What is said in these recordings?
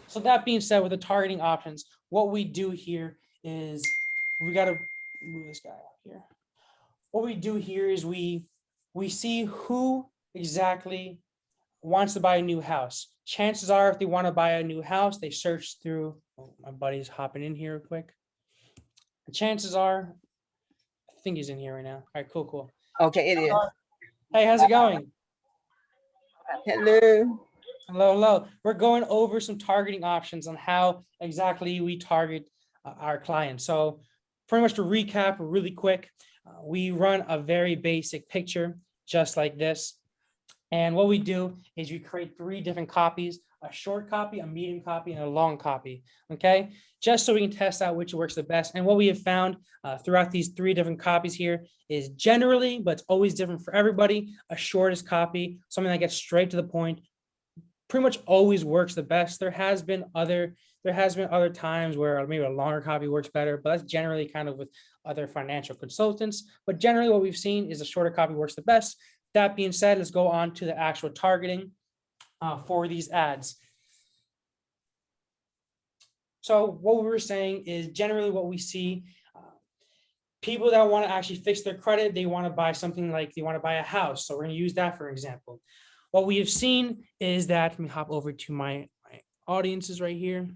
So that being said, with the targeting options, what we do here is we got to move this guy out here. What we do here is we see who exactly wants to buy a new house. Chances are, if they want to buy a new house, they search through. Oh, my buddy's hopping in here real quick. The chances are, I think he's in here right now. All right, cool, cool. Okay, it is. Hey, how's it going? Hello. Hello, hello. We're going over some targeting options on how exactly we target our clients. So pretty much to recap really quick, we run a very basic picture just like this. And what we do is we create 3 different copies: a short copy, a medium copy, and a long copy. Okay, just so we can test out which works the best. And what we have found throughout these 3 different copies here is generally, but it's always different for everybody, a shortest copy, something that gets straight to the point, pretty much always works the best. There has been other times where maybe a longer copy works better, but that's generally kind of with other financial consultants. But generally what we've seen is a shorter copy works the best. That being said, let's go on to the actual targeting for these ads. So what we were saying is generally what we see, people that want to actually fix their credit, they want to buy something like they want to buy a house. So we're going to use that for example. What we have seen is that, let me hop over to my audiences right here.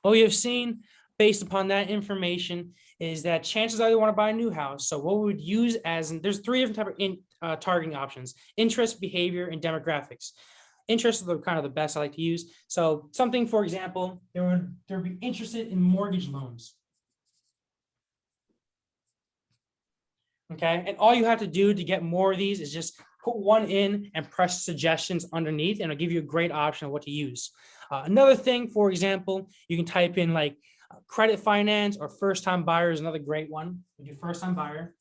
What we have seen based upon that information is that chances are they want to buy a new house. So what we would use as, and there's 3 different type of targeting options: interest, behavior, and demographics. Interest is kind of the best I like to use. So something, for example, they'd be interested in mortgage loans. Okay, and all you have to do to get more of these is just put one in and press suggestions underneath, and it'll give you a great option of what to use. Another thing, for example, you can type in like credit finance or first-time buyer is another great one. We do first-time buyer.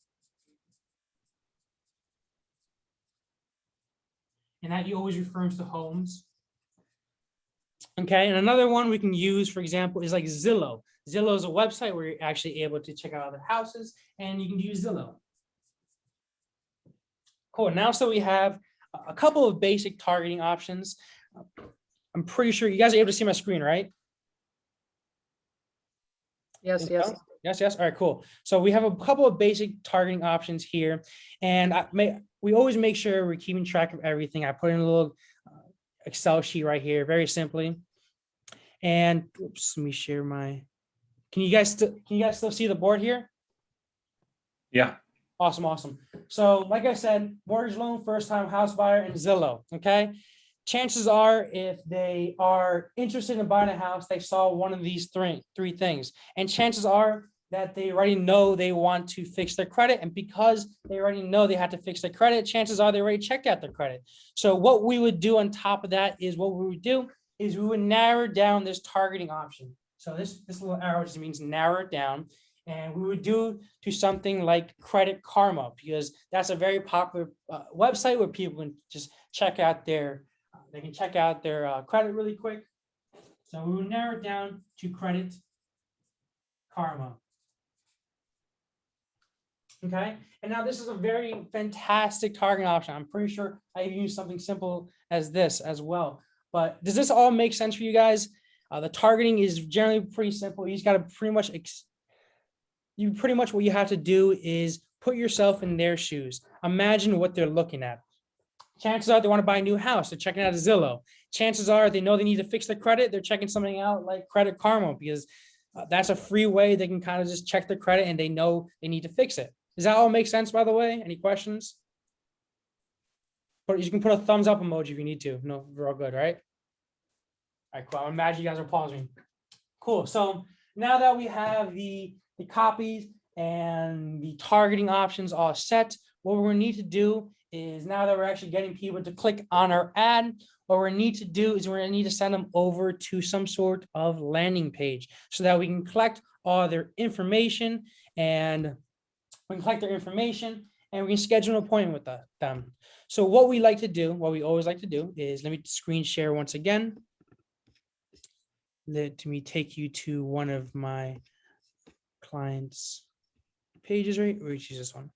And that you always refers to homes. Okay, and another one we can use, for example, is like Zillow. Zillow is a website where you're actually able to check out other houses, and you can use Zillow. Cool. Now, so we have a couple of basic targeting options. I'm pretty sure you guys are able to see my screen, right? Yes, yes. Yes, yes. All right, cool. So we have a couple of basic targeting options here, and we always make sure we're keeping track of everything. I put in a little Excel sheet right here, very simply. And oops, let me share my. Can you guys still see the board here? Yeah. Awesome, awesome. So like I said, mortgage loan, first-time house buyer, and Zillow. Okay. Chances are, if they are interested in buying a house, they saw one of these three things. And chances are that they already know they want to fix their credit. And because they already know they have to fix their credit, chances are they already checked out their credit. So what we would do on top of that is we would narrow down this targeting option. So this little arrow just means narrow it down. And we would do to something like Credit Karma, because that's a very popular website where people can just check out their credit really quick. So we will narrow it down to Credit Karma. Okay, and now this is a very fantastic targeting option. I'm pretty sure I even use something simple as this as well. But does this all make sense for you guys? The targeting is generally pretty simple. You just got to pretty much what you have to do is put yourself in their shoes. Imagine what they're looking at. Chances are they want to buy a new house. They're checking out a Zillow. Chances are they know they need to fix their credit. They're checking something out like Credit Karma, because that's a free way they can kind of just check their credit and they know they need to fix it. Does that all make sense, by the way? Any questions? But you can put a thumbs up emoji if you need to. No, we're all good, right? All right, cool. I imagine you guys are pausing. Cool. So now that we have the copies and the targeting options all set, what we need to do is, now that we're actually getting people to click on our ad, what we need to do is we're going to need to send them over to some sort of landing page so that we can collect all their information, and we can schedule an appointment with them. So what we always like to do is, let me screen share once again. Let me take you to one of my clients' pages, right? Or choose this one.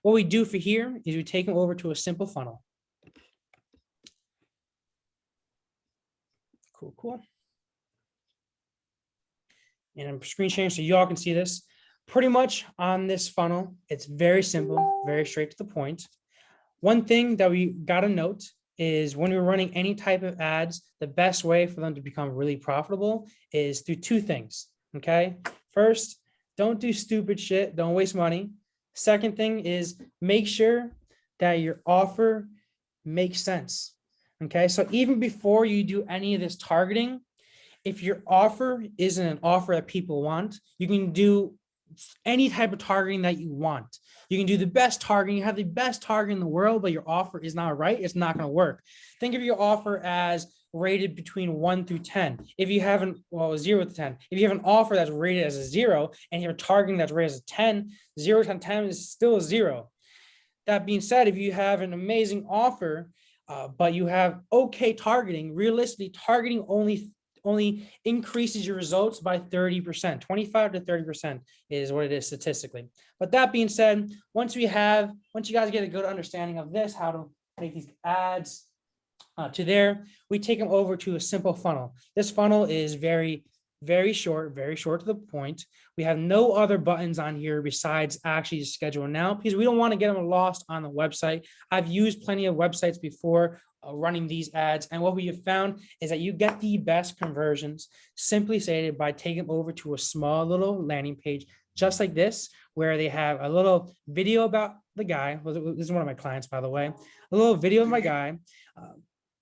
What we do for here is we take them over to a simple funnel. Cool. And I'm screen sharing so y'all can see this. Pretty much on this funnel, it's very simple, very straight to the point. One thing that we got to note is when we're running any type of ads, the best way for them to become really profitable is through two things, okay? First, don't do stupid shit, don't waste money. Second thing is make sure that your offer makes sense, okay? So even before you do any of this targeting, if your offer isn't an offer that people want, you can do any type of targeting that you want. You can do the best targeting, you have the best target in the world, but your offer is not right, it's not going to work. Think of your offer as rated between 1 through 10. If you haven't, well, 0 to 10. If you have an offer that's rated as a 0 and you're targeting that's rated as a 10, 0 to 10 is still a 0. That being said, if you have an amazing offer, but you have okay targeting, realistically, targeting only increases your results by 30%, 25 to 30% is what it is statistically. But that being said, once you guys get a good understanding of this, how to make these ads to there, we take them over to a simple funnel. This funnel is very short to the point. We have no other buttons on here besides actually schedule now, because we don't want to get them lost on the website. I've used plenty of websites before running these ads, and what we have found is that you get the best conversions simply stated by taking them over to a small little landing page just like this, where they have a little video about the guy. This is one of my clients, by the way. A little video of my guy.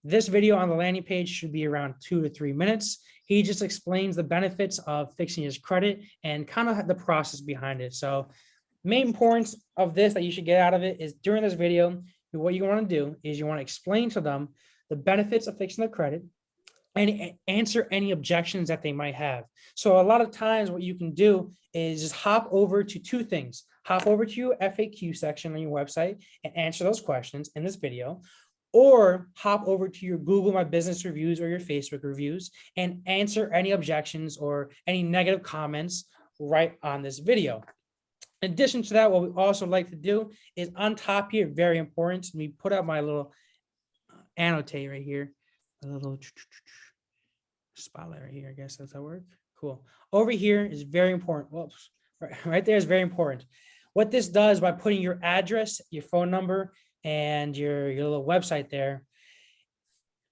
This video on the landing page should be around 2 to 3 minutes. He just explains the benefits of fixing his credit and kind of the process behind it. So main points of this that you should get out of it is during this video, what you want to do is you want to explain to them the benefits of fixing their credit and answer any objections that they might have. So a lot of times what you can do is just hop over to two things. Hop over to your FAQ section on your website and answer those questions in this video, or hop over to your Google My Business reviews or your Facebook reviews and answer any objections or any negative comments right on this video. In addition to that, what we also like to do is on top here, very important, we put out my little annotate right here, a little spotlight right here, I guess that's how it works. Cool. Over here is very important. Whoops, right there is very important. What this does by putting your address, your phone number, and your little website there,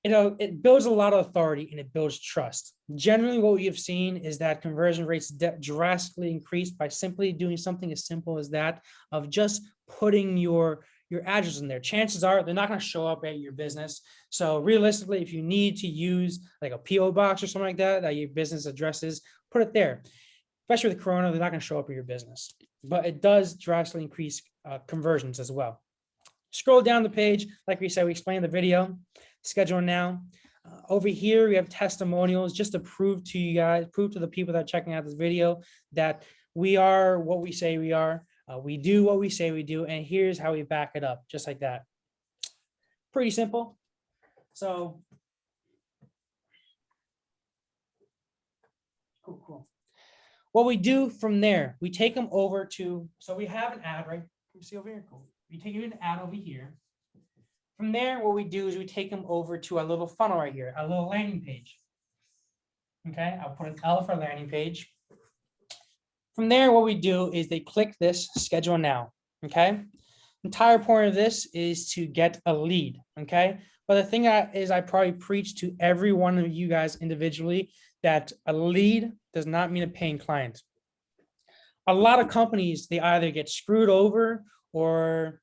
it builds a lot of authority and it builds trust. Generally, what we have seen is that conversion rates drastically increase by simply doing something as simple as that, of just putting your address in there. Chances are they're not going to show up at your business. So realistically, if you need to use like a PO box or something like that, that your business address is, put it there. Especially with Corona, they're not going to show up at your business, but it does drastically increase conversions as well. Scroll down the page. Like we said, we explained the video. Schedule now. Over here, we have testimonials just to prove to you guys, prove to the people that are checking out this video that we are what we say we are. We do what we say we do. And here's how we back it up, just like that. Pretty simple. So, cool. What we do from there, we take them over to, so we have an ad, right? Can you see over here? Cool. We take an ad over here. From there, what we do is we take them over to a little funnel right here, a little landing page. Okay, I'll put an L for landing page. From there, what we do is they click this schedule now. Okay, entire point of this is to get a lead. Okay, but the thing is, I probably preach to every one of you guys individually that a lead does not mean a paying client. A lot of companies, they either get screwed over or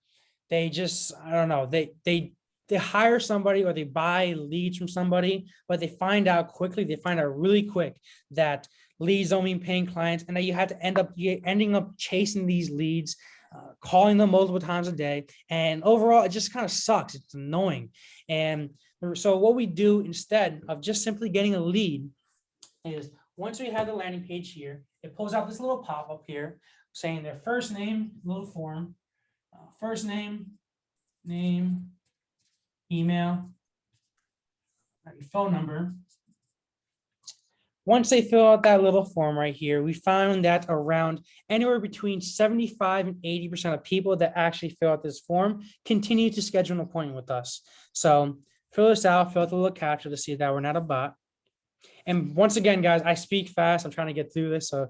they just, I don't know, they hire somebody or they buy leads from somebody, but they find out really quick that leads don't mean paying clients, and that you have to ending up chasing these leads, calling them multiple times a day. And overall, it just kind of sucks. It's annoying. And so what we do instead of just simply getting a lead is once we have the landing page here, it pulls out this little pop-up here saying their first name, little form, first name, email, and phone number. Once they fill out that little form right here, we found that around anywhere between 75 and 80% of people that actually fill out this form continue to schedule an appointment with us. So fill this out, fill out the little capture to see that we're not a bot. And once again, guys, I speak fast. I'm trying to get through this. So,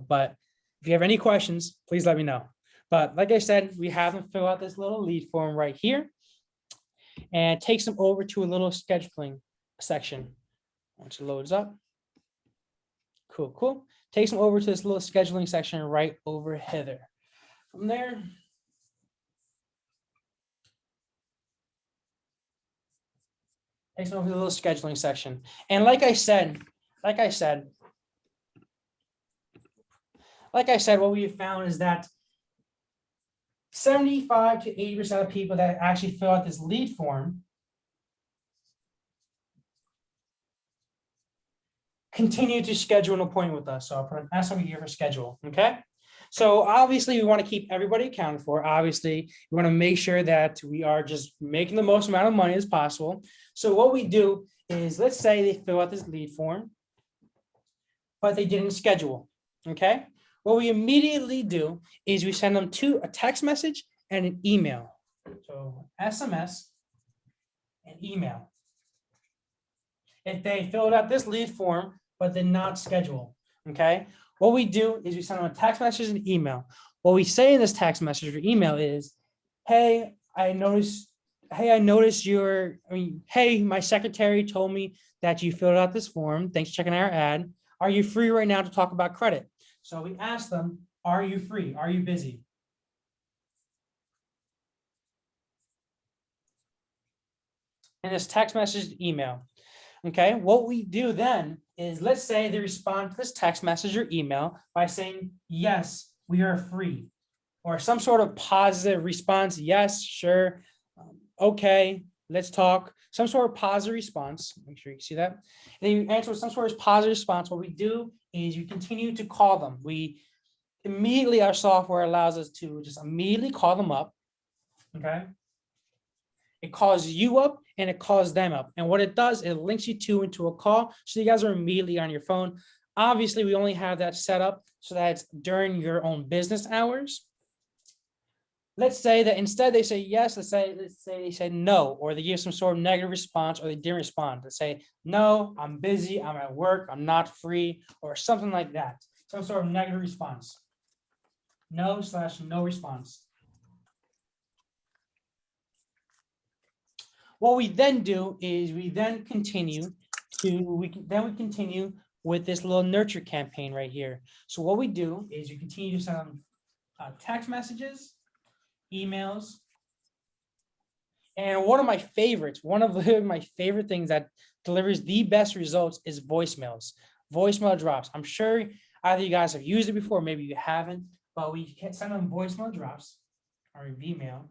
but if you have any questions, please let me know. But like I said, we have them fill out this little lead form right here and takes them over to a little scheduling section. Once it loads up. Cool, cool. Takes them over to this little scheduling section right over hither. From there, takes them over to the little scheduling section. And like I said, what we have found is that 75 to 80% of people that actually fill out this lead form continue to schedule an appointment with us. So I'll put an S over here for schedule, okay? So obviously we want to keep everybody accounted for. Obviously, we want to make sure that we are just making the most amount of money as possible. So what we do is, let's say they fill out this lead form, but they didn't schedule, okay? What we immediately do is we send them a text message and an email. So SMS and email. If they filled out this lead form, but did not schedule, okay? What we do is we send them a text message and email. What we say in this text message or email is, hey, hey, my secretary told me that you filled out this form. Thanks for checking our ad. Are you free right now to talk about credit? So we ask them, are you free? Are you busy? And this text message email. Okay, what we do then is, let's say they respond to this text message or email by saying, yes, we are free, or some sort of positive response. Yes, sure. Okay, let's talk. Some sort of positive response. Make sure you see that. And you answer with some sort of positive response. What we do is you continue to call them. We immediately, our software allows us to just immediately call them up. Okay. It calls you up and it calls them up. And what it does, it links you two into a call. So you guys are immediately on your phone. Obviously, we only have that set up so that it's during your own business hours. Let's say that instead they say yes, let's say they say no, or they give some sort of negative response, or they didn't respond. Let's say, no, I'm busy, I'm at work, I'm not free, or something like that. Some sort of negative response. No/no response. What we then do is we then continue with this little nurture campaign right here. So what we do is you continue to send them text messages, emails, and one of my favorites, one of my favorite things that delivers the best results is voicemails. Voicemail drops. I'm sure either you guys have used it before, maybe you haven't, but we can send them voicemail drops or email.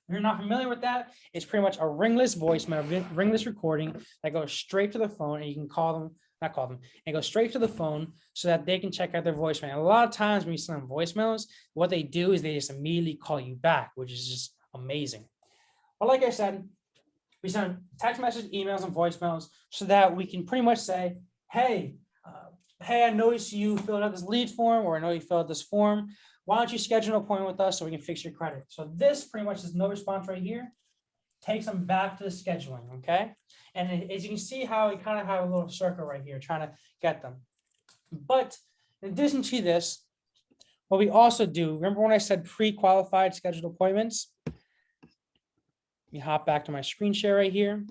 If you're not familiar with that, it's pretty much a ringless voicemail, ringless recording that goes straight to the phone, and you can and go straight to the phone so that they can check out their voicemail. A lot of times when you send them voicemails, what they do is they just immediately call you back, which is just amazing. But like I said, we send text message, emails, and voicemails so that we can pretty much say, hey, I noticed you filled out this lead form, or I know you filled out this form. Why don't you schedule an appointment with us so we can fix your credit? So this pretty much is no response right here. Takes them back to the scheduling, okay? And as you can see how we kind of have a little circle right here trying to get them. But in addition to this, what we also do, remember when I said pre-qualified scheduled appointments? Let me hop back to my screen share right here.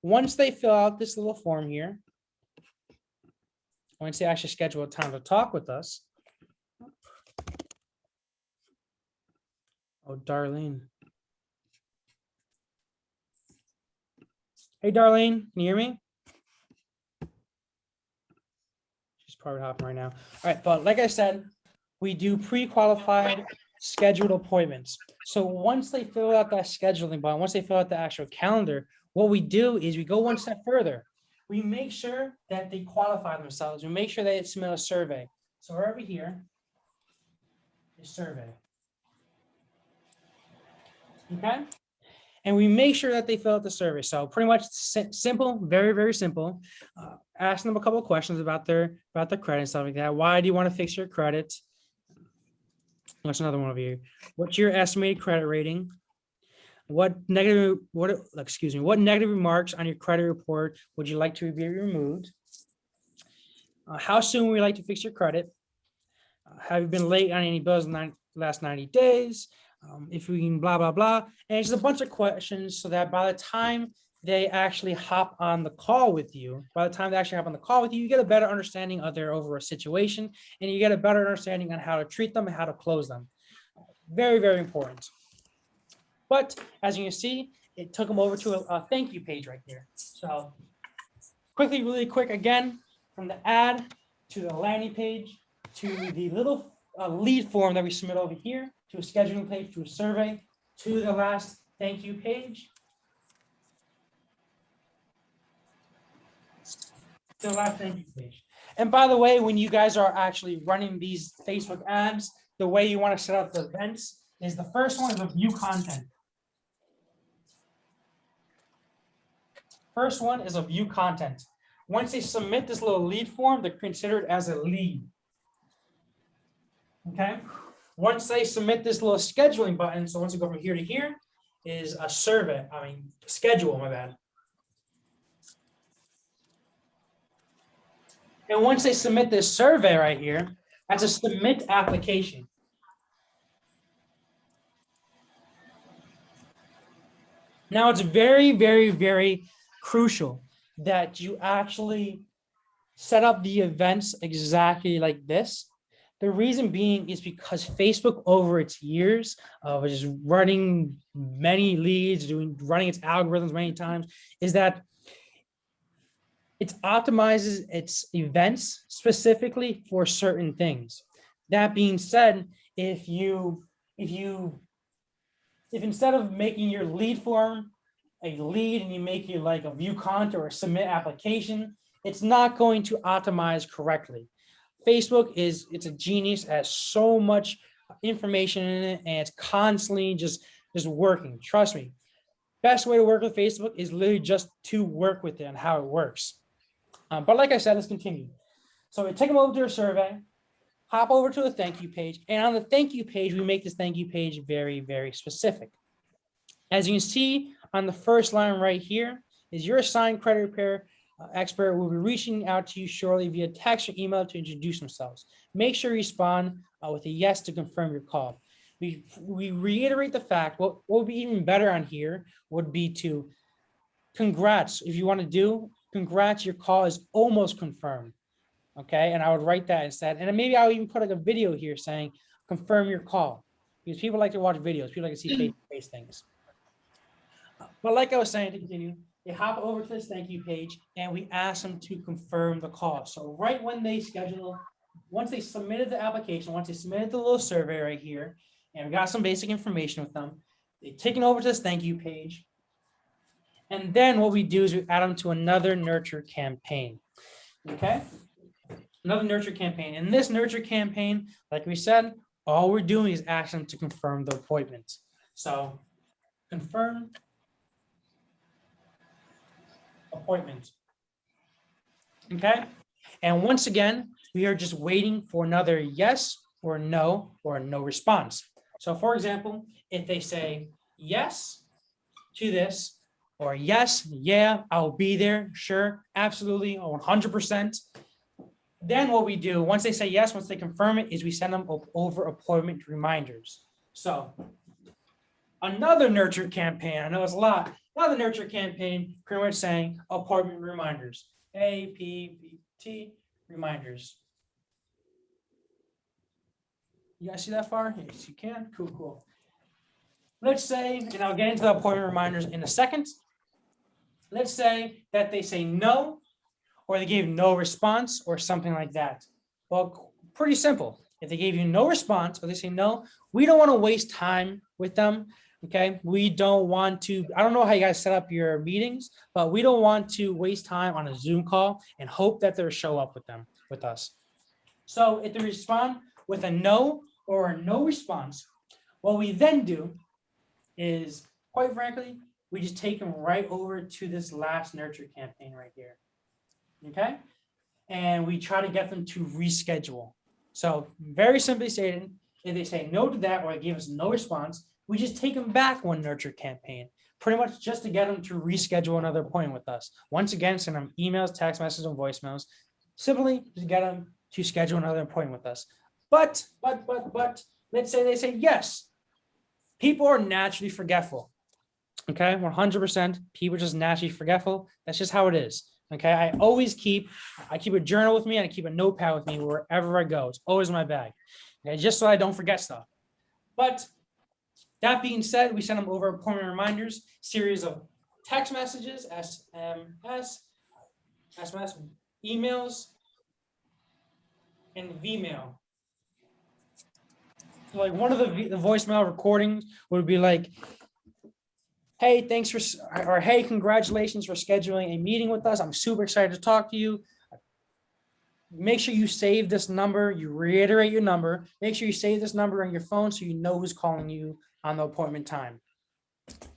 Once they fill out this little form here, once they actually schedule a time to talk with us. Oh, Darlene. Hey, Darlene, can you hear me? She's probably hopping right now. All right, but like I said, we do pre-qualified scheduled appointments. So once they fill out that scheduling button, once they fill out the actual calendar, what we do is we go one step further. We make sure that they qualify themselves. We make sure they submit a survey. So we're over here, the survey. Okay. And we make sure that they fill out the survey. So pretty much simple, very, very simple. Asking them a couple of questions about their credit and stuff like that. Why do you want to fix your credit? That's another one over here. What's your estimated credit rating? What negative remarks on your credit report would you like to be removed? How soon would you like to fix your credit? Have you been late on any bills in the last 90 days? If we can blah, blah, blah. And it's just a bunch of questions so that by the time they actually hop on the call with you, you get a better understanding of their overall situation, and you get a better understanding on how to treat them and how to close them. Very, very important. But as you can see, it took them over to a thank you page right here. So quickly, really quick, again, from the ad to the landing page to the little lead form that we submit over here, to a scheduling page, to a survey, to the last thank you page. To the last thank you page. And by the way, when you guys are actually running these Facebook ads, the way you want to set up the events is the first one is a view content. First one is a view content. Once they submit this little lead form, they're considered as a lead. Okay. Once they submit this little scheduling button, so once you go from here to here, is a survey. Schedule, my bad. And once they submit this survey right here, that's a submit application. Now it's very, very, very crucial that you actually set up the events exactly like this. The reason being is because Facebook, over its years of just running many leads, running its algorithms many times, is that it optimizes its events specifically for certain things. That being said, if instead of making your lead form a lead and you make it like a view content or a submit application, it's not going to optimize correctly. Facebook it's a genius, it has so much information in it, and it's constantly just working. Trust me. Best way to work with Facebook is literally just to work with it and how it works. But like I said, let's continue. So we take them over to a survey, hop over to the thank you page, and on the thank you page, we make this thank you page very, very specific. As you can see on the first line right here is your assigned credit repair expert will be reaching out to you shortly via text or email to introduce themselves. Make sure you respond with a yes to confirm your call. We reiterate the fact, what would be even better on here would be to congrats. If you want to do congrats, your call is almost confirmed. Okay, and I would write that instead. And then maybe I'll even put like a video here saying confirm your call, because people like to watch videos. People like to see face-to-face things. But like I was saying, to continue, they hop over to this thank you page and we ask them to confirm the call. So right when they schedule, once they submitted the application, once they submitted the little survey right here, and we got some basic information with them, they take it over to this thank you page. And then what we do is we add them to another nurture campaign. Okay? Another nurture campaign. In this nurture campaign, like we said, all we're doing is asking them to confirm the appointment. So confirm appointment. Okay? And once again, we are just waiting for another yes or no response. So for example, if they say yes to this, or yes, yeah, I'll be there, sure, absolutely, 100%. Then what we do, once they say yes, once they confirm it, is we send them over appointment reminders. So another nurture campaign, I know it's a lot, another nurture campaign, pretty much saying appointment reminders, APVT reminders. You guys see that far? Yes, you can. Cool, cool. Let's say, and I'll get into the appointment reminders in a second. Let's say that they say no, or they gave no response, or something like that. Well, pretty simple. If they gave you no response, or they say no, we don't want to waste time with them. Okay, we don't want to, I don't know how you guys set up your meetings, but we don't want to waste time on a Zoom call and hope that they'll show up with us. So if they respond with a no or a no response, what we then do is, quite frankly, we just take them right over to this last nurture campaign right here. Okay, and we try to get them to reschedule. So very simply stated, if they say no to that or they give us no response, we just take them back one nurture campaign, pretty much just to get them to reschedule another appointment with us. Once again, send them emails, text messages, and voicemails, simply to get them to schedule another appointment with us. But, let's say they say yes. People are naturally forgetful. Okay, 100%. People are just naturally forgetful. That's just how it is. Okay, I keep a journal with me and I keep a notepad with me wherever I go. It's always in my bag. Okay, just so I don't forget stuff. But that being said, we send them over appointment reminders, series of text messages, SMS, emails, and Vmail. So like one of the voicemail recordings would be like, hey, thanks for, or hey, congratulations for scheduling a meeting with us. I'm super excited to talk to you. Make sure you save this number. You reiterate your number. Make sure you save this number on your phone so you know who's calling you on the appointment time.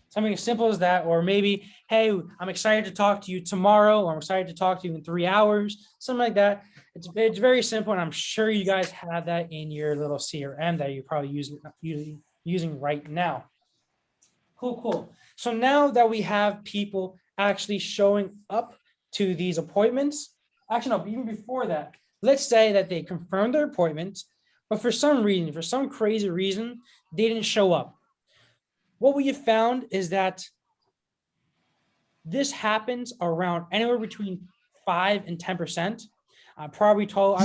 Something as simple as that, or maybe, hey, I'm excited to talk to you tomorrow, or I'm excited to talk to you in 3 hours, something like that. It's very simple, and I'm sure you guys have that in your little CRM that you're probably using right now. Cool. So now that we have people actually showing up to these appointments, actually, no, even before that, let's say that they confirmed their appointment, but for some reason, for some crazy reason, they didn't show up. What we have found is that this happens around anywhere between 5 and 10%. I probably told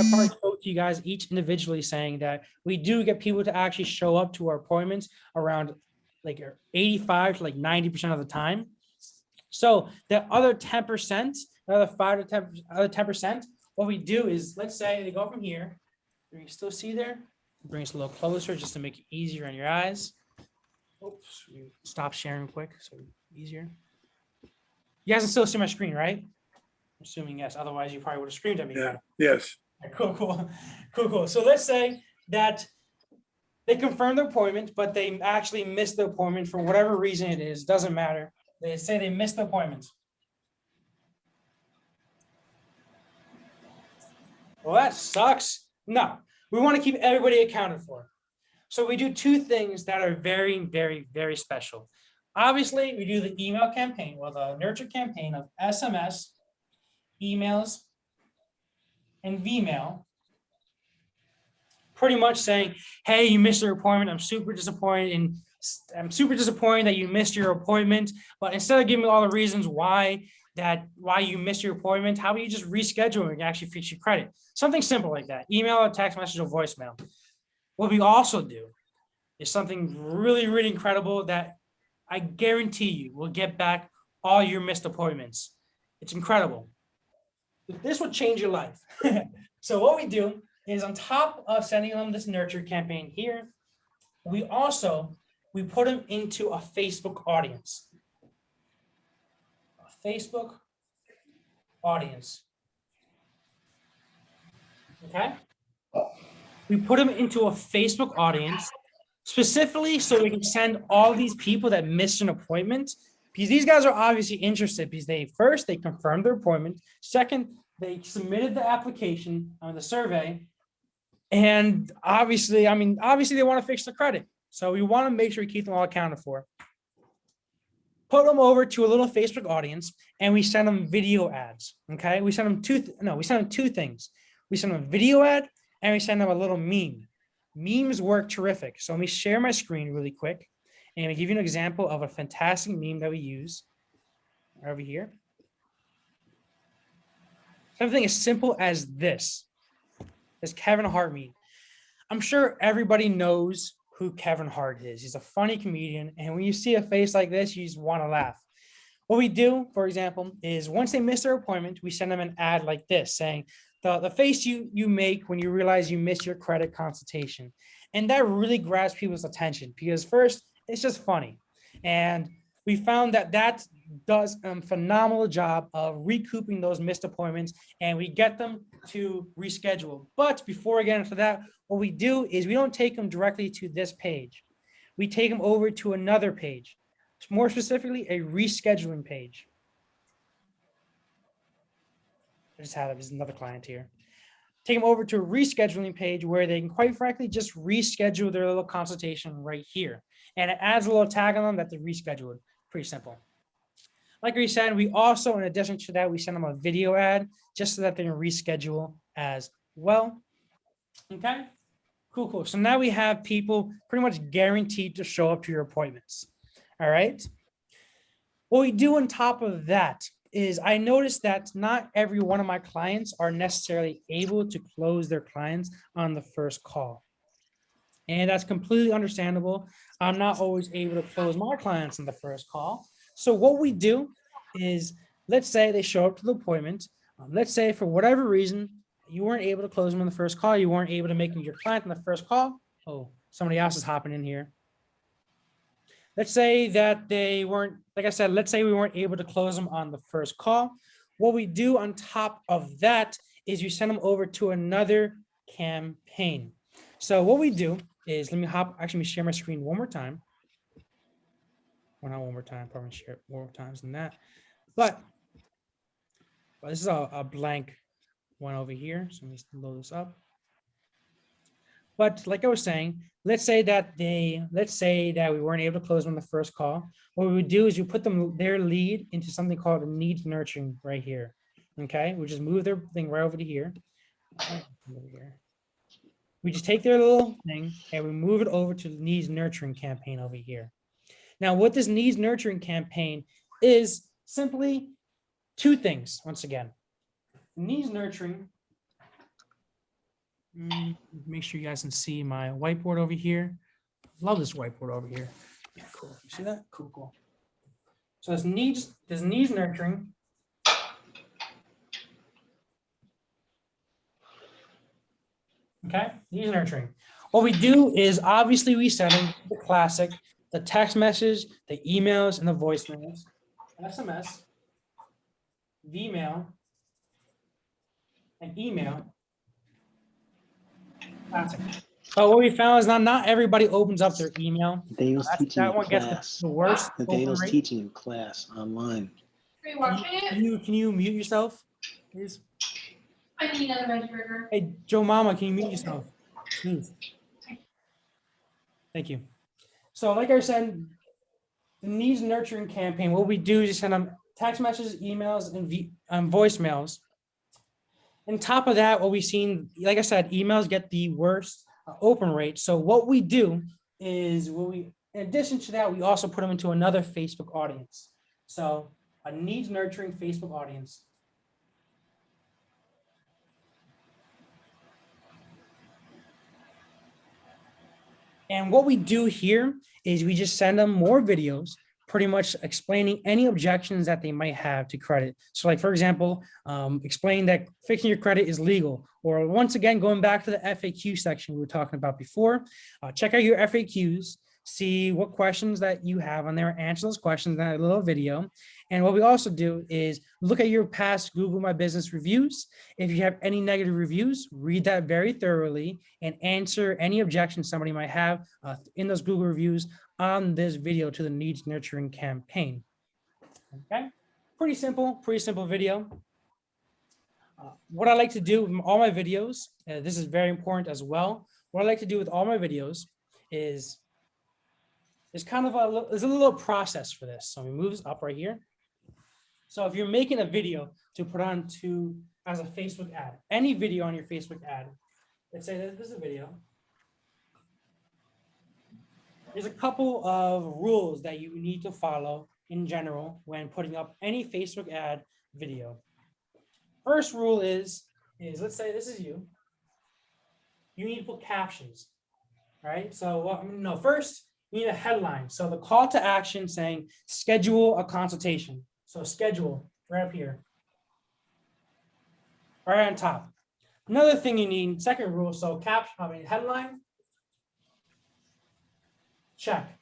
you guys each individually saying that we do get people to actually show up to our appointments around like 85 to like 90% of the time. So the other 10%, another 5 to 10%, what we do is, let's say they go from here. You can still see there. Bring us a little closer just to make it easier on your eyes. Oops, stop sharing quick so easier. You guys can still see my screen, right? I'm assuming yes. Otherwise, you probably would have screamed at me. Yeah. Yes. Cool. So let's say that they confirmed the appointment, but they actually missed the appointment for whatever reason it is. Doesn't matter. They say they missed the appointment. Well, that sucks. No, we want to keep everybody accounted for. So we do two things that are very, very, very special. Obviously, we do the email campaign, well, the nurture campaign of SMS, emails, and Vmail. Pretty much saying, hey, you missed your appointment. I'm super disappointed that you missed your appointment. But instead of giving me all the reasons why you missed your appointment, how about you just reschedule and actually fix your credit? Something simple like that. Email, or text message, or voicemail. What we also do is something really, really incredible that I guarantee you will get back all your missed appointments. It's incredible. This will change your life. So what we do is, on top of sending them this nurture campaign here, we put them into a Facebook audience. A Facebook audience. Okay? We put them into a Facebook audience specifically so we can send all these people that missed an appointment, because these guys are obviously interested, because they confirmed their appointment. Second, they submitted the application on the survey. And obviously they want to fix the credit. So we want to make sure we keep them all accounted for. Put them over to a little Facebook audience and we send them video ads. Okay. We send them two things. We send them a video ad and we send them a little meme. Memes work terrific. So let me share my screen really quick and we give you an example of a fantastic meme that we use over here. Something as simple as this Kevin Hart meme. I'm sure everybody knows who Kevin Hart is. He's a funny comedian. And when you see a face like this, you just want to laugh. What we do, for example, is once they miss their appointment, we send them an ad like this saying, the face you make when you realize you missed your credit consultation. And that really grabs people's attention because first, it's just funny. And we found that does a phenomenal job of recouping those missed appointments and we get them to reschedule. But before I get into that, what we do is we don't take them directly to this page. We take them over to another page, more specifically a rescheduling page. I just had another client here. take them over to a rescheduling page where they can quite frankly just reschedule their little consultation right here. And it adds a little tag on them that they rescheduled. Pretty simple. Like we said, we also, in addition to that, we send them a video ad just so that they can reschedule as well. Okay, cool. So now we have people pretty much guaranteed to show up to your appointments. All right. What we do on top of that is I noticed that not every one of my clients are necessarily able to close their clients on the first call. And that's completely understandable. I'm not always able to close my clients on the first call. So what we do is, let's say they show up to the appointment. Let's say for whatever reason, you weren't able to close them on the first call. You weren't able to make them your client on the first call. Oh, somebody else is hopping in here. Let's say that they weren't, like I said, let's say we weren't able to close them on the first call. What we do on top of that is you send them over to another campaign. So what we do is, let me share my screen one more time. Well, not one more time, probably share it more times than that. But this is a blank one over here. So let me load this up. But like I was saying, let's say that we weren't able to close them on the first call. What we would do is you put their lead into something called a needs nurturing right here. Okay, we just move their thing right over to here. We just take their little thing and we move it over to the needs nurturing campaign over here. Now, what this needs nurturing campaign is simply two things. Once again, needs nurturing. Make sure you guys can see my whiteboard over here. Love this whiteboard over here. Yeah, cool. You see that? Cool. So this needs nurturing. Okay, needs nurturing. What we do is obviously we send them the classic, the text message, the emails, and the voicemails, SMS, Vmail, and email. Classic. But what we found is not everybody opens up their email. Daniel's teaching that one gets class. the worst. Daniel's teaching class online. Are you watching it? Can you mute yourself, please? I need another veggie burger. Hey, Joe Mama, can you mute yourself, please? Thank you. So like I said, the needs nurturing campaign, what we do is send them text messages, emails, and voicemails. On top of that, what we've seen, like I said, emails get the worst open rate. So what we do is, in addition to that, we also put them into another Facebook audience. So a needs nurturing Facebook audience. And what we do here is we just send them more videos, pretty much explaining any objections that they might have to credit. So like, for example, explain that fixing your credit is legal, or once again, going back to the FAQ section we were talking about before, check out your FAQs, see what questions that you have on there, answer those questions in that little video. And what we also do is look at your past Google My Business reviews. If you have any negative reviews, read that very thoroughly and answer any objections somebody might have in those Google reviews on this video to the needs nurturing campaign. Okay, pretty simple video. What I like to do with all my videos, this is very important as well. What I like to do with all my videos is kind of there's a little process for this. So we move this up right here. So if you're making a video to put on as a Facebook ad, any video on your Facebook ad, let's say that this is a video. There's a couple of rules that you need to follow in general when putting up any Facebook ad video. First rule is let's say this is you. You need to put captions, right? So first you need a headline. So the call to action saying schedule a consultation. So schedule right up here, right on top. Another thing you need, second rule, so headline, check.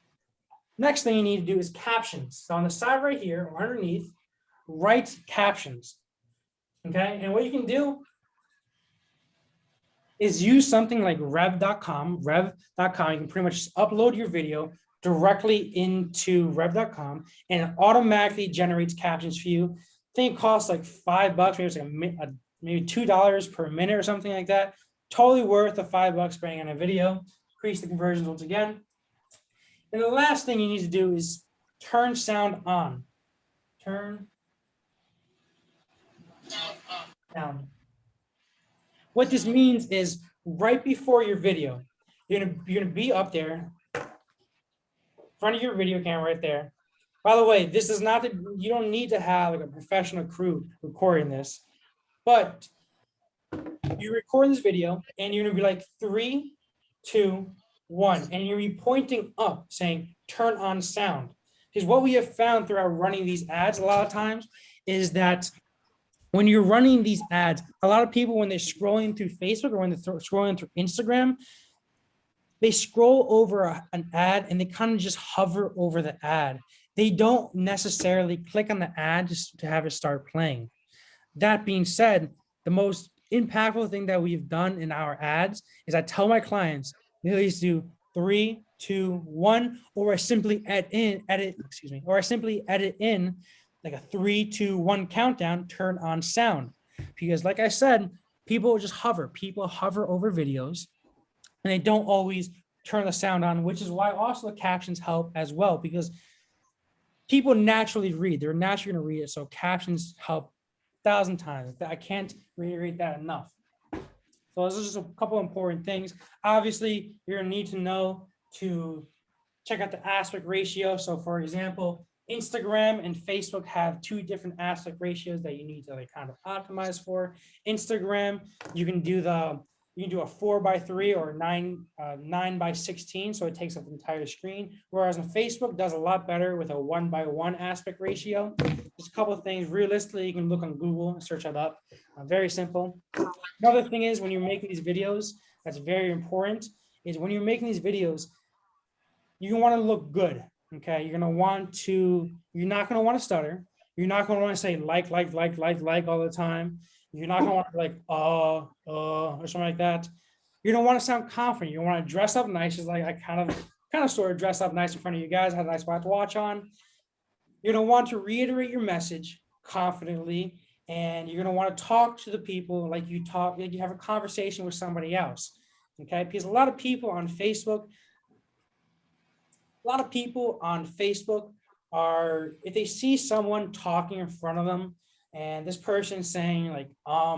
Next thing you need to do is captions. So on the side right here or underneath, write captions. Okay, and what you can do is use something like rev.com. You can pretty much upload your video directly into rev.com and it automatically generates captions for you. I think it costs like $5, maybe it's like maybe $2 per minute or something like that. Totally worth the $5 spending on a video. Increase the conversions once again. And the last thing you need to do is turn sound on. Turn sound. What this means is right before your video, you're gonna be up there, in front of your video camera right there. By the way, this is not that you don't need to have like a professional crew recording this, but you record this video and you're gonna be like 3, 2, 1, and you're be pointing up saying turn on sound. Because what we have found throughout running these ads a lot of times is that when you're running these ads, a lot of people, when they're scrolling through Facebook or when they're scrolling through Instagram, they scroll over an ad and they kind of just hover over the ad. They don't necessarily click on the ad just to have it start playing. That being said, the most impactful thing that we've done in our ads is I tell my clients, they at least do 3, 2, 1, or I simply edit in like a 3, 2, 1 countdown, turn on sound. Because like I said, people just hover. People hover over videos and they don't always turn the sound on, which is why also the captions help as well, because people naturally read. They're naturally going to read it. So captions help 1,000 times. I can't reiterate that enough. So those are just a couple of important things. Obviously, you're going to need to know to check out the aspect ratio. So for example, Instagram and Facebook have 2 different aspect ratios that you need to like kind of optimize for. Instagram, you can do a 4:3 or 9:16, so it takes up the entire screen. Whereas on Facebook does a lot better with a 1:1 aspect ratio. Just a couple of things. Realistically, you can look on Google and search that up. Very simple. Another thing is when you're making these videos, that's very important, is when you're making these videos, you want to look good. Okay, you're not going to want to stutter. You're not going to want to say like all the time. You're not going to want to like, or something like that. You don't want to sound confident. You want to dress up nice. Just like I kind of sort of dress up nice in front of you guys, have a nice watch to watch on. You're going to want to reiterate your message confidently, and you're going to want to talk to the people like you have a conversation with somebody else. Okay, because a lot of people on Facebook are, if they see someone talking in front of them and this person saying like a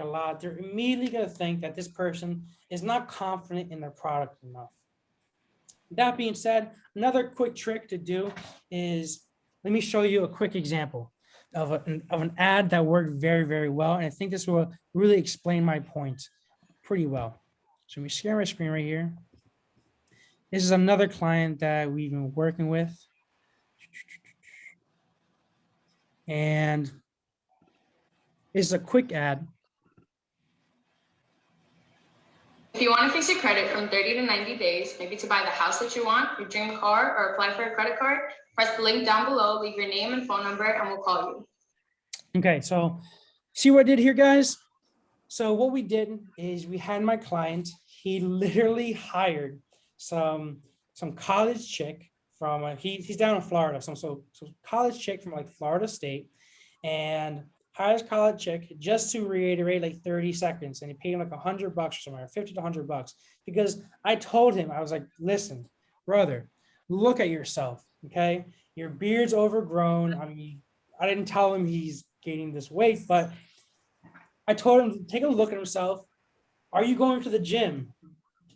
lot, they're immediately going to think that this person is not confident in their product enough. That being said, another quick trick to do is, let me show you a quick example of an ad that worked very, very well. And I think this will really explain my point pretty well. So let me share my screen right here. This is another client that we've been working with. And it's a quick ad. If you want to fix your credit from 30 to 90 days, maybe to buy the house that you want, your dream car, or apply for a credit card, press the link down below, leave your name and phone number, and we'll call you. Okay, so see what I did here, guys? So what we did is we had my client, he literally hired some college chick from, he's down in Florida, so college chick from like Florida State, and hires college chick just to reiterate like 30 seconds, and he paid him like $100 or somewhere, 50 to $100, because I told him, I was like, listen, brother, look at yourself, okay? Your beard's overgrown. I mean, I didn't tell him he's gaining this weight, but I told him to take a look at himself. Are you going to the gym?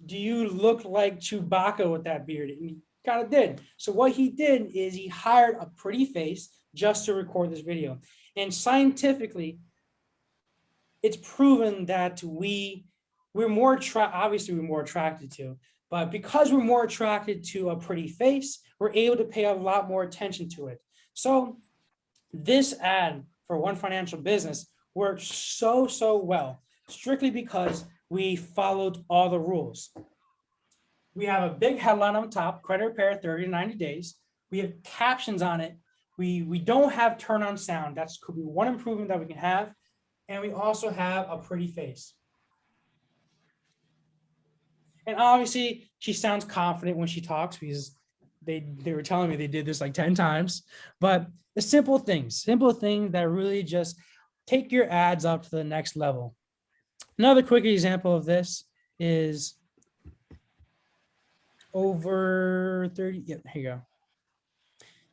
Do you look like Chewbacca with that beard? And he kind of did. So what he did is he hired a pretty face just to record this video. And scientifically, it's proven that we're more attracted to, but because we're more attracted to a pretty face, we're able to pay a lot more attention to it. So this ad for One Financial Business worked so well, strictly because we followed all the rules. We have a big headline on top, credit repair 30 to 90 days. We have captions on it. We don't have turn on sound. That's could be one improvement that we can have. And we also have a pretty face. And obviously she sounds confident when she talks, because they were telling me they did this like 10 times. But the simple things that really just take your ads up to the next level. Another quick example of this is over 30. Yeah, here you go.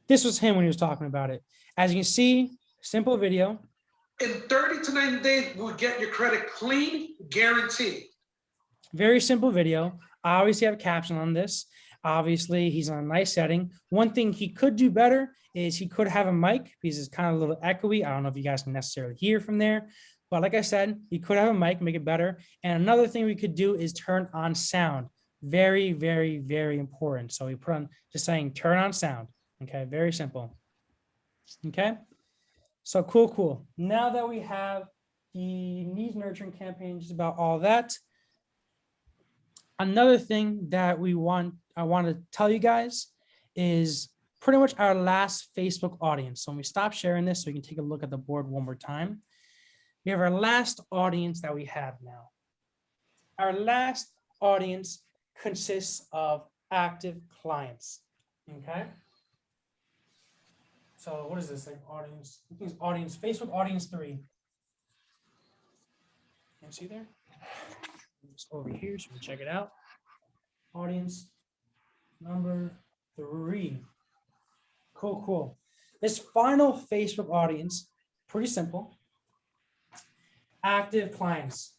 This was him when he was talking about it. As you can see, simple video. In 30 to 90 days, we'll get your credit clean, guaranteed. Very simple video. I obviously have a caption on this. Obviously, he's on a nice setting. One thing he could do better is he could have a mic because it's kind of a little echoey. I don't know if you guys can necessarily hear from there, but like I said, he could have a mic, make it better. And another thing we could do is turn on sound. Very, very, very important. So we put on just saying turn on sound. Okay, very simple. Okay, so cool. Now that we have the needs nurturing campaign, just about all that. Another thing that I want to tell you guys is pretty much our last Facebook audience. So when we stop sharing this, so we can take a look at the board one more time. We have our last audience that we have now. Our last audience consists of active clients. Okay. So what is this, like audience? I think it's audience, Facebook audience 3. Can you see there? It's over here, so we can check it out. Audience number 3. Cool. This final Facebook audience, pretty simple. Active clients.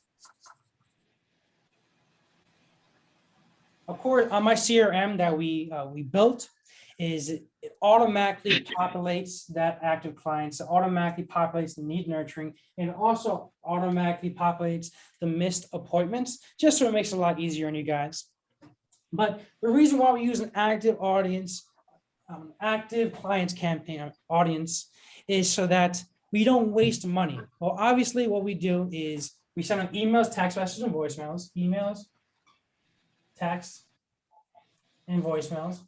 Of course, on my CRM that we built, it automatically populates that active clients. It automatically populates the need nurturing, and it also automatically populates the missed appointments, just so it makes it a lot easier on you guys. But the reason why we use an active audience, active clients campaign audience, is so that we don't waste money. Well, obviously, what we do is we send out emails, text messages, and voicemails. Emails, text, and voicemails.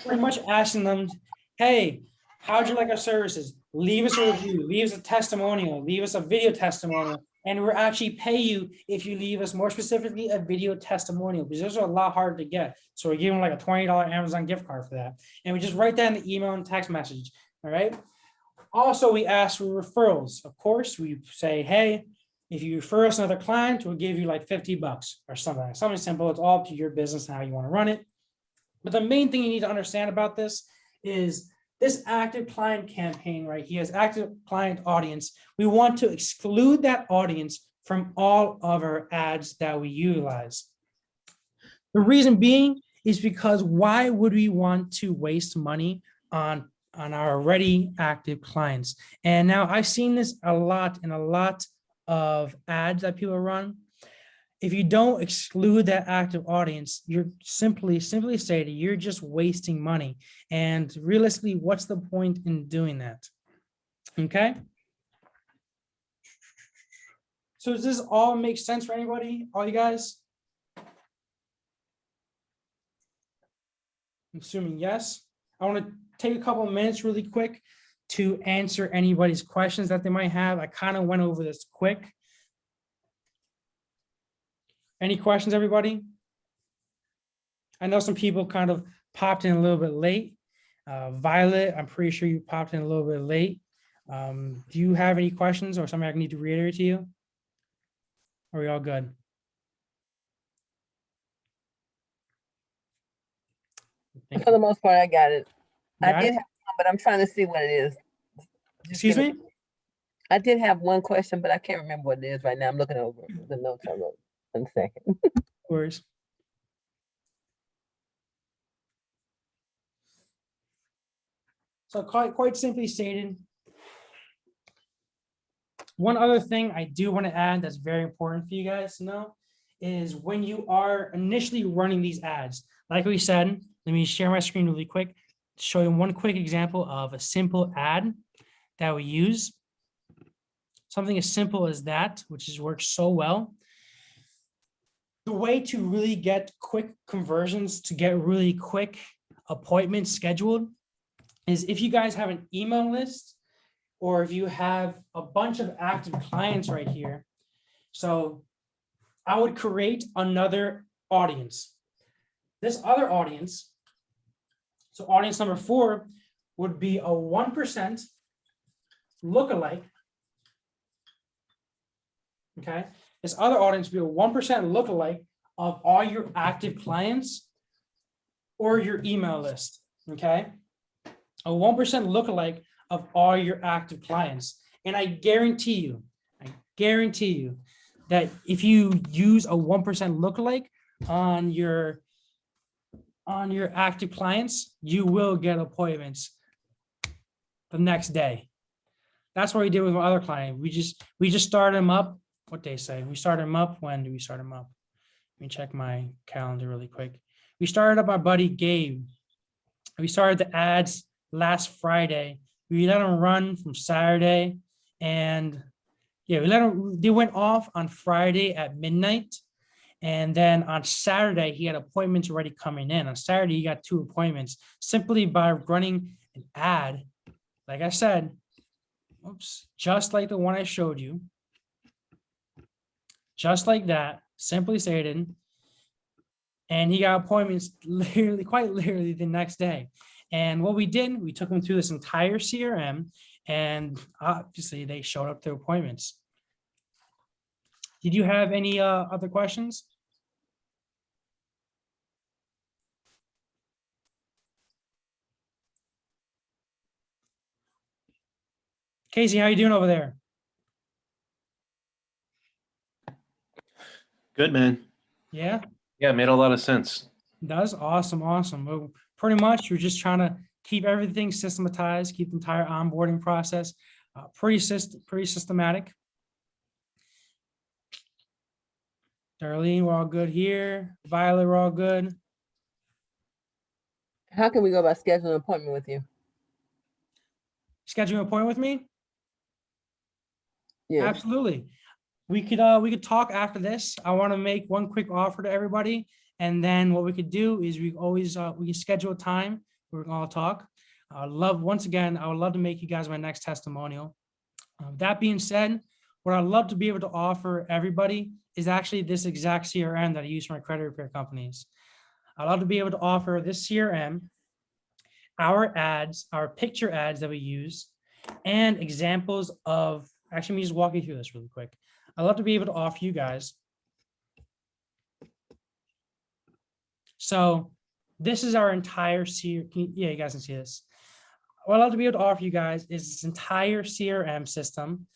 Pretty much asking them, hey, how'd you like our services? Leave us a review, leave us a testimonial, leave us a video testimonial, and we'll actually pay you if you leave us, more specifically, a video testimonial, because those are a lot harder to get. So we're giving like a $20 Amazon gift card for that. And we just write that in the email and text message, all right? Also, we ask for referrals. Of course, we say, hey, if you refer us another client, we'll give you like $50 or something. Something simple. It's all up to your business and how you want to run it. But the main thing you need to understand about this is this active client campaign right here, is active client audience. We want to exclude that audience from all of our ads that we utilize. The reason being is because why would we want to waste money on our already active clients? And now I've seen this a lot in a lot of ads that people run. If you don't exclude that active audience, you're simply stated, you're just wasting money. And realistically, what's the point in doing that? Okay. So does this all make sense for anybody? All you guys? I'm assuming yes. I want to take a couple of minutes really quick to answer anybody's questions that they might have. I kind of went over this quick. Any questions, everybody? I know some people kind of popped in a little bit late. Violet, I'm pretty sure you popped in a little bit late. Do you have any questions or something I need to reiterate to you? Are we all good? For the most part, I got it. Got I did it? have one, but I'm trying to see what it is. Excuse me? I did have one question, but I can't remember what it is right now. I'm looking over the notes I wrote. 1 second. Of course. So quite simply stated, one other thing I do want to add that's very important for you guys to know is when you are initially running these ads, like we said, let me share my screen really quick, show you one quick example of a simple ad that we use. Something as simple as that, which works so well. The way to really get quick conversions, to get really quick appointments scheduled, is if you guys have an email list or if you have a bunch of active clients right here. So I would create another audience. This other audience, so audience number 4 would be a 1% lookalike Okay, this other audience will be a 1% lookalike of all your active clients or your email list. Okay, a 1% lookalike of all your active clients, and I guarantee you that if you use a 1% lookalike on your active clients, you will get appointments the next day. That's what we did with my other client. We just started them up. What they say? We started them up. When did we start them up? Let me check my calendar really quick. We started up our buddy Gabe. We started the ads last Friday. We let them run from Saturday, and yeah, they went off on Friday at midnight. And then on Saturday, he had appointments already coming in. On Saturday, he got 2 appointments simply by running an ad. Like I said, oops, just like the one I showed you. Just like that, simply stated. And he got appointments quite literally the next day. And what we did, we took him through this entire CRM, and obviously they showed up to appointments. Did you have any other questions? Casey, how you doing over there? Good, man. Yeah, Yeah, it made a lot of sense. does. Awesome. Well, pretty much, you're just trying to keep everything systematized, keep the entire onboarding process pretty systematic. Darlene, we're all good here. Violet, we're all good. How can we go about scheduling an appointment with you? Schedule an appointment with me? Yeah. Absolutely. We could talk after this. I want to make one quick offer to everybody, and then what we could do is we can schedule a time where we can all talk. I would love to make you guys my next testimonial. That being said, what I'd love to be able to offer everybody is actually this exact CRM that I use for my credit repair companies. I'd love to be able to offer this CRM, our ads, our picture ads that we use, and examples of, actually, let me just walk you through this really quick. I'd love to be able to offer you guys. So this is our entire CRM. Yeah, you guys can see this. What I'd love to be able to offer you guys is this entire CRM system.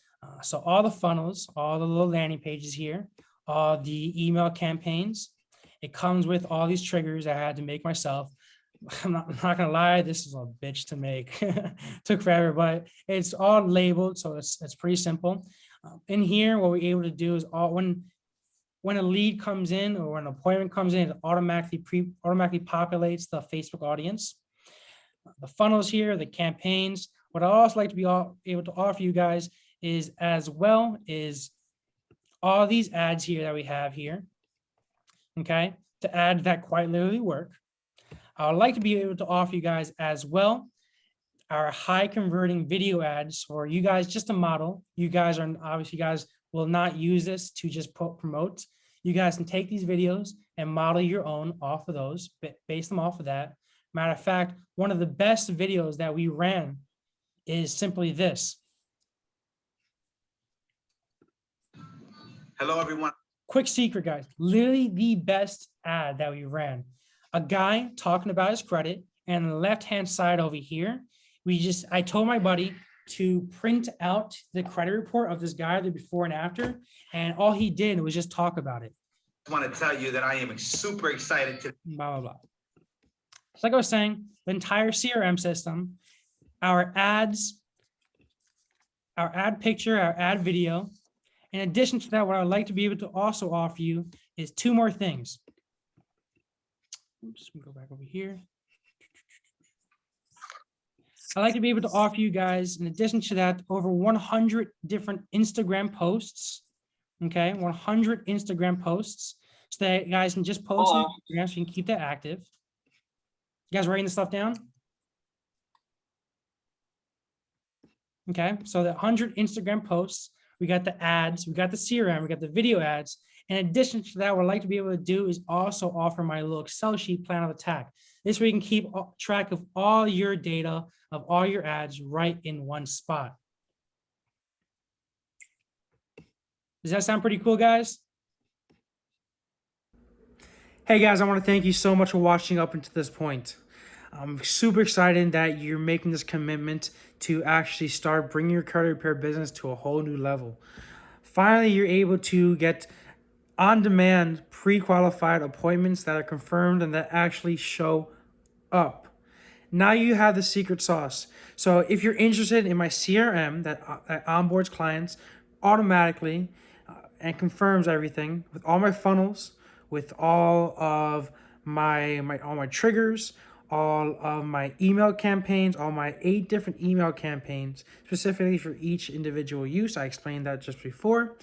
So all the funnels, all the little landing pages here, all the email campaigns. It comes with all these triggers I had to make myself. I'm not gonna lie, this is a bitch to make. Took forever, but it's all labeled, so it's pretty simple. In here, what we're able to do is when a lead comes in or when an appointment comes in, it automatically populates the Facebook audience. The funnels here, the campaigns. What I also like to be able to offer you guys is all these ads here that we have here. Okay, to add that quite literally work. I would like to be able to offer you guys as well our high converting video ads for you guys, just a model. You guys will not use this to just promote. You guys can take these videos and model your own off of those, base them off of that. Matter of fact, one of the best videos that we ran is simply this. Hello, everyone. Quick secret, guys. Literally the best ad that we ran. A guy talking about his credit, and on the left-hand side over here, I told my buddy to print out the credit report of this guy, the before and after, and all he did was just talk about it. I want to tell you that I am super excited to blah, blah, blah. So like I was saying, the entire CRM system, our ads, our ad picture, our ad video. In addition to that, what I would like to be able to also offer you is 2 more things. Oops, let me go back over here. I'd like to be able to offer you guys, in addition to that, over 100 different Instagram posts. Okay, 100 Instagram posts, so that you guys can just post on Instagram, so you can keep that active. You guys writing this stuff down? Okay, so the 100 Instagram posts, we got the ads, we got the CRM, we got the video ads. In addition to that, what I'd like to be able to do is also offer my little Excel sheet plan of attack. This way you can keep track of all your data, of all your ads right in one spot. Does that sound pretty cool, guys? Hey guys, I want to thank you so much for watching up until this point. I'm super excited that you're making this commitment to actually start bringing your credit repair business to a whole new level. Finally, you're able to get on-demand, pre-qualified appointments that are confirmed and that actually show up. Now you have the secret sauce. So if you're interested in my CRM that onboards clients automatically and confirms everything with all my funnels, with all of my triggers, all of my email campaigns, all my 8 different email campaigns, specifically for each individual use. I explained that just before.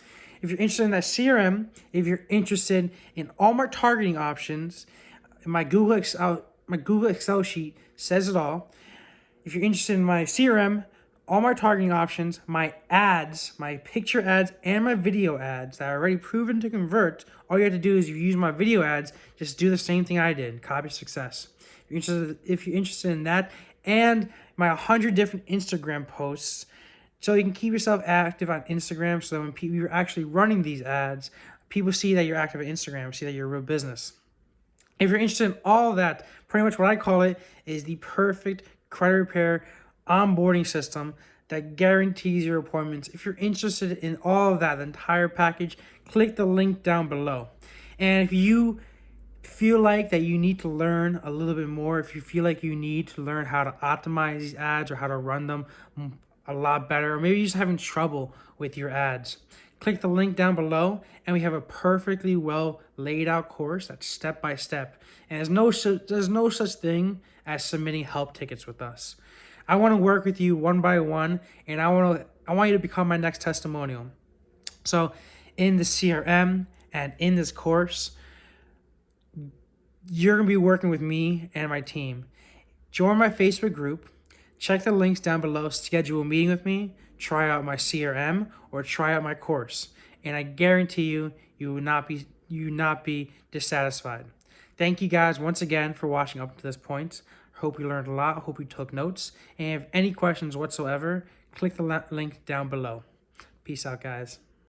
If you're interested in that CRM, if you're interested in all my targeting options, my Google Excel sheet says it all. If you're interested in my CRM, all my targeting options, my ads, my picture ads, and my video ads that are already proven to convert, all you have to do is you use my video ads, just do the same thing I did, copy success. If you're interested in that, and my 100 different Instagram posts, so you can keep yourself active on Instagram, so that when you're actually running these ads, people see that you're active on Instagram, see that you're a real business. If you're interested in all of that, pretty much what I call it is the perfect credit repair onboarding system that guarantees your appointments. If you're interested in all of that, the entire package, click the link down below. And if you feel like that you need to learn a little bit more, if you feel like you need to learn how to optimize these ads or how to run them a lot better, or maybe you're just having trouble with your ads, click the link down below and we have a perfectly well laid out course that's step by step. And there's no such thing as submitting help tickets with us. I want to work with you one by one, and I want you to become my next testimonial. So in the CRM and in this course, you're going to be working with me and my team. Join my Facebook group, check the links down below, schedule a meeting with me, try out my CRM or try out my course. And I guarantee you, you will not be dissatisfied. Thank you guys once again for watching up to this point. Hope you learned a lot. Hope you took notes. And if any questions whatsoever, click the link down below. Peace out, guys.